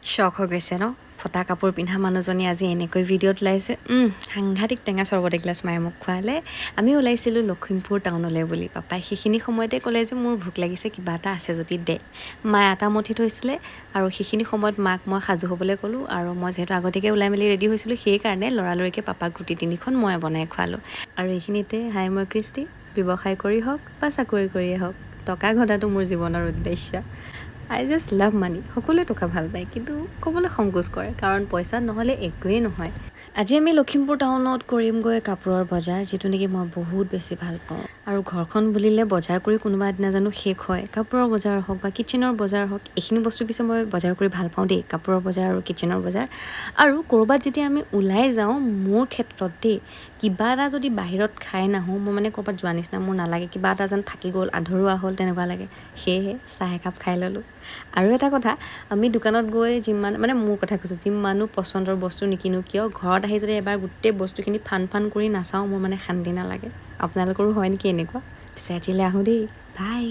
শখ হৈ গৈছে ন ফটা কাপোৰ পিন্ধা মানুহজনী আজি এনেকৈ ভিডিঅ'ত ওলাইছে সাংঘাতিক টেঙা চৰ্বত এগিলাচ মায়ে মোক খোৱালে আমি ওলাইছিলোঁ লখিমপুৰ টাউনলৈ বুলি পাপাই সেইখিনি সময়তে ক'লে যে মোৰ ভোক লাগিছে কিবা এটা আছে যদি দে মায়ে আটা মঠি থৈছিলে আৰু সেইখিনি সময়ত মাক মই সাজু হ'বলৈ ক'লোঁ আৰু মই যিহেতু আগতীয়াকৈ ওলাই মেলি ৰেডি হৈছিলোঁ সেইকাৰণে লৰালৰিকৈ পাপাক ৰুটি তিনিখন মই বনাই খোৱালোঁ আৰু এইখিনিতে হাই মই কৃষ্টি ব্যৱসায় কৰি হওক বা চাকৰি কৰিয়ে হওক টকা ঘটাটো মোৰ জীৱনৰ উদ্দেশ্য আই জাষ্ট লাভ মানি সকলোৱে টকা ভাল পায় কিন্তু ক'বলৈ সংকোচ কৰে কাৰণ পইচা নহ'লে একোৱেই নহয় আজি আমি লখিমপুৰ টাউনত কৰিমগৈ কাপোৰৰ বজাৰ যিটো নেকি মই বহুত বেছি ভাল পাওঁ আৰু ঘৰখন বুলিলে বজাৰ কৰি কোনোবা এদিনা জানো শেষ হয় কাপোৰৰ বজাৰ হওক বা কিটচেনৰ বজাৰ হওক এইখিনি বস্তু পিছে মই বজাৰ কৰি ভাল পাওঁ দেই কাপোৰৰ বজাৰ আৰু কিটচেনৰ বজাৰ আৰু ক'ৰবাত যেতিয়া আমি ওলাই যাওঁ মোৰ ক্ষেত্ৰত দেই কিবা এটা যদি বাহিৰত খাই নাহোঁ মই মানে ক'ৰবাত যোৱা নিচিনা মোৰ নালাগে কিবা এটা যেন থাকি গ'ল আধৰুৱা হ'ল তেনেকুৱা লাগে সেয়েহে চাহ একাপ খাই ল'লোঁ আৰু এটা কথা আমি দোকানত গৈ যিমান মানে মোৰ কথা কৈছোঁ যিমানো পচন্দৰ বস্তু নিকিনো কিয় ঘৰত আহি যদি এবাৰ গোটেই বস্তুখিনি ফান কৰি নাচাওঁ মোৰ মানে শান্তি নালাগে আপোনালোকৰো হয় নেকি এনেকুৱা পিছে আজিলৈ আহোঁ দেই বাই